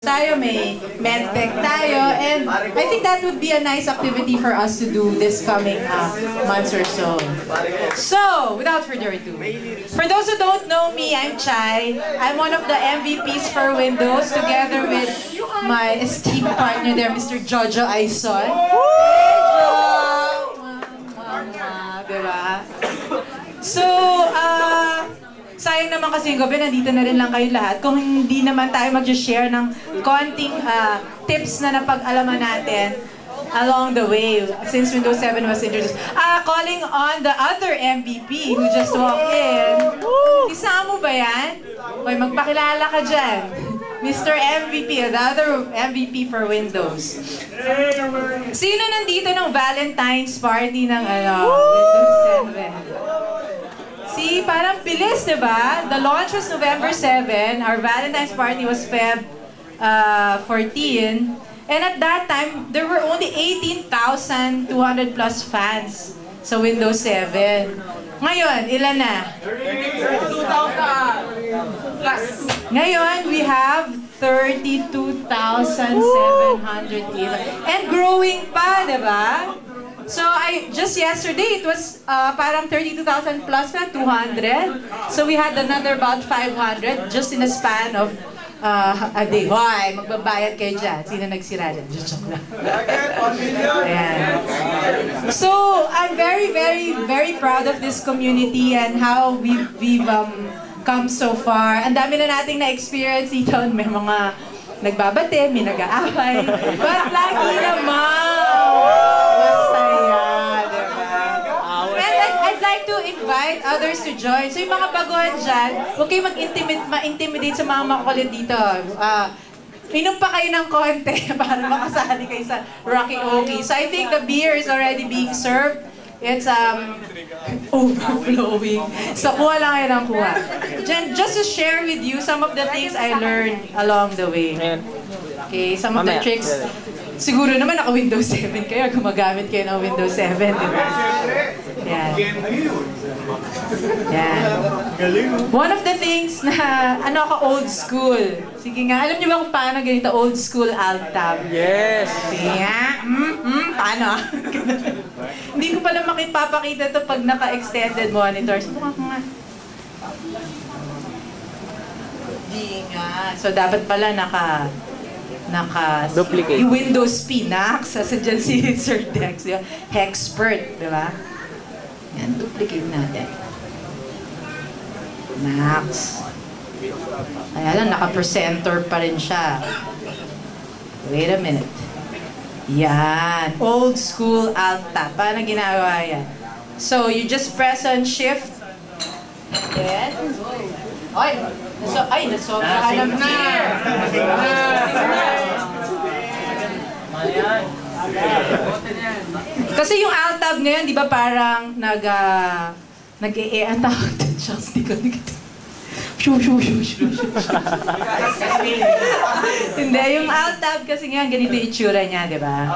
tayo, may medtech tayo, and I think that would be a nice activity for us to do this coming months or so. So, without further ado, for those who don't know me, I'm Chai. I'm one of the MVPs for Windows, together with my esteemed partner there, Mr. Jojo Aison. Diba? So, sayang naman kasi yung gabi, nandito na rin lang kayo lahat. Kung hindi naman tayo mag-share ng konting tips na napag-alaman natin along the way since Windows 7 was introduced. Calling on the other MVP who just walked in. Isama mo ba yan? Hoy, magpakilala ka dyan. Mr. MVP, the other MVP for Windows. Sino nandito ng Valentine's party ng Windows 7? See, parang bilis, diba? The launch was November 7. Our Valentine's party was Feb 14. And at that time, there were only 18,200 plus fans sa Windows 7. Ngayon, ilan na? 32,000 plus. Ngayon, we have 32,700 and growing pa, diba? So, just yesterday, it was parang 32,000 plus na, 200. So, we had another about 500 just in a span of a day. Hoy, magbabayad kayo dyan. Sino nagsira dyan? Just joke lang. Ayan. So, I'm very, very, very proud of this community and how we've come so far. Ang dami na nating na-experience dito. May mga nagbabate, may nag-aaway. But lagi naman, masaya, diba? And I'd like to invite others to join. So yung mga baguhan dyan, huwag kayo ma-intimidate sa mga makukulit dito. Inom pa kayo ng konti para makasali kayo sa Rocky Okie. So I think the beer is already being served. It's overflowing. So kuha lang kayo ng kuha. Just to share with you some of the things I learned along the way. Okay, some of the tricks. Siguro naman naka-Windows 7 kayo, gumagamit kayo ng Windows 7, di ba? Yan. Yan. One of the things na, old school. Sige nga, alam niyo ba kung paano ganito old school alt-tab? Yes! Sige nga, paano? Hindi ko pala makipapakita ito pag naka-extended monitors. Mukha ko nga. Hindi nga. So, dapat pala duplicate. Yung Windows Pinax, sasa dyan si Sir Dex, yung Hexpert, di ba? Yan, duplicate natin. Max. Kaya lang, naka-presenter pa rin siya. Wait a minute. Yan. Old school alt-tab. Paano ginagawa yan? So, you just press on shift. Then, nasobra ka ng beer. Kasi yung alt-tab ngayon, di ba parang ang tawag din siya. Hindi, yung alt-tab kasi nga ganito yung itsura niya, di ba?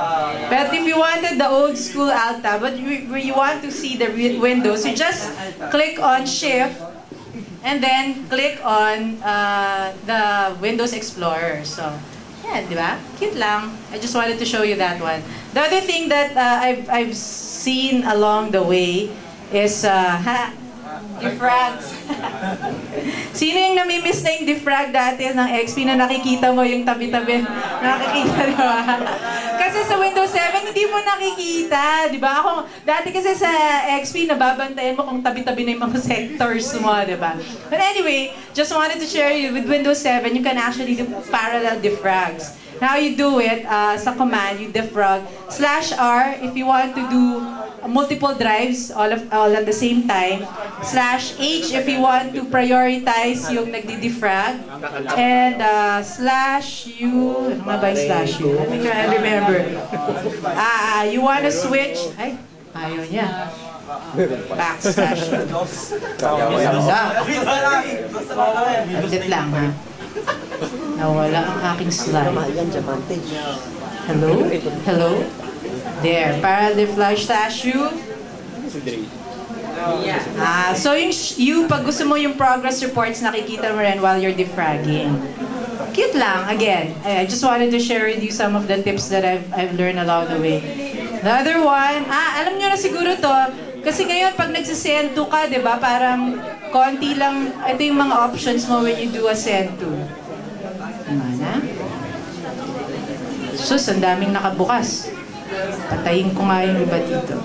But if you wanted the old school alt-tab, but you want to see the windows, you just click on shift and then click on the Windows Explorer. So, yeah, di ba? Cute lang. I just wanted to show you that one. The other thing that I've seen along the way is defrags. Sino yung namimiss na yung defrag dati ng XP na nakikita mo yung tabi-tabi? Nakikita, di ba? Kasi sa Windows 7, hindi mo nakikita, di ba? Dati kasi sa XP, nababantayan mo kung tabi-tabi na yung mga sectors mo, di ba? But anyway, just wanted to share you, with Windows 7, you can actually do parallel defrags. Now you do it sa command, you defrag /R if you want to do multiple drives all at the same time, /H if you want to prioritize yung nagdi-defrag, and /U, ano nga ba yung /U? Let me try and remember. You want to switch, ayaw niya. Backslash. Update lang, ha? Nawala ang aking slide. Hello? Hello? There. Para the /U. So yung pag gusto mo yung progress reports, nakikita mo rin while you're defragging. Cute lang, again. I just wanted to share with you some of the tips that I've learned along the way. The other one, alam nyo na siguro to, kasi ngayon pag nagsisend to ka, di ba, parang konti lang, ito yung mga options mo when you do a send to. Mana? Sus, ang daming nakabukas. Patayin ko nga yung iba dito.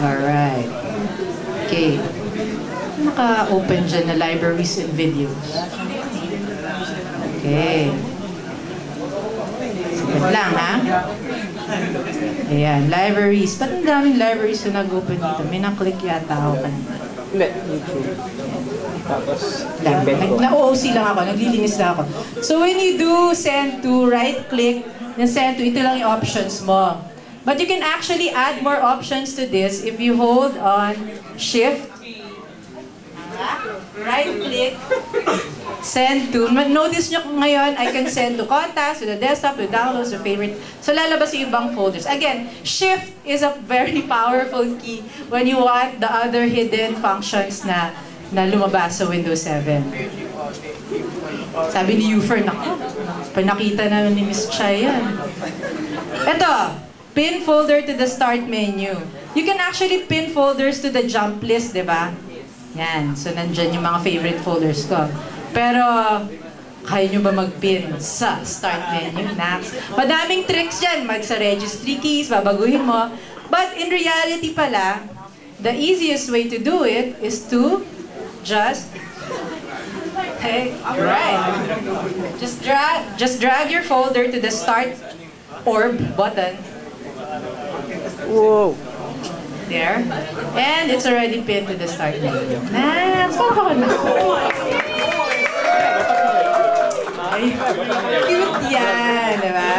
Alright. Okay. Naka-open dyan na libraries and videos. Okay. Sige lang, ha? Ayan, libraries. Ba't ang daming libraries na nag-open dito? May na-click yata ako kanina. Hindi, YouTube. Tapos, Na-OOC lang ako, naglilinis lang ako. So when you do send to, right-click, na send to, ito lang yung options mo. But you can actually add more options to this if you hold on Shift, right-click, send to. Notice nyo ngayon, I can send to contacts, to the desktop, to downloads, to favorite. So lalabas yung ibang folders. Again, Shift is a very powerful key when you want the other hidden functions na lumabas sa Windows 7. Sabi ni Ufer, naku, panakita na ni Miss Chai yan. Ito, pin folder to the start menu. You can actually pin folders to the jump list, di ba? Yan, so nandyan yung mga favorite folders ko. Pero, kaya nyo ba mag-pin sa start menu? Next. Madaming tricks dyan. Sa registry keys, babaguhin mo. But in reality pala, the easiest way to do it is to just right. Just drag your folder to the start orb button. whoa! There. And it's already pinned to the start menu. Next. Ay, cute yan, di ba?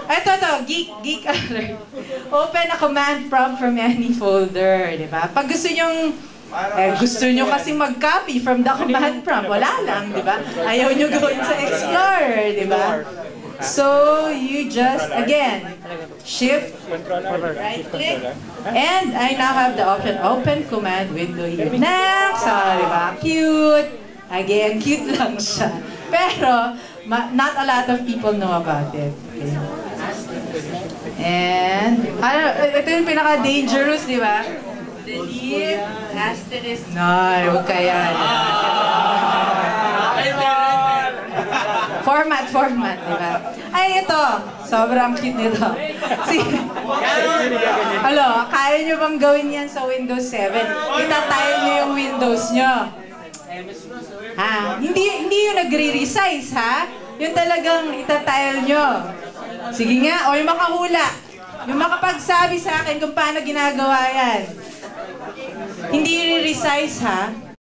Ito, geek alert. Open a command prompt from any folder, di ba? Pag gusto nyo kasi mag-copy from the command prompt, wala lang, di ba? Ayaw nyo gawin sa Explorer, di ba? So, you just, again, Shift, right-click, and I now have the option, open command window here. Next! Di ba? Cute! Again, cute lang siya. Pero, not a lot of people know about it. Okay. And, ito yung pinaka-dangerous, di ba? Delete, asterisk, no, huwag kaya. Format, di ba? Ay, ito, sobrang cute nito. Kaya nyo bang gawin yan sa Windows 7? Itatile nyo yung Windows nyo. Hindi yung nagre-resize, ha? Yung talagang itatile nyo. Sige nga, o yung makahula. Yung makapagsabi sa akin kung paano ginagawa yan. Hindi resize, ha?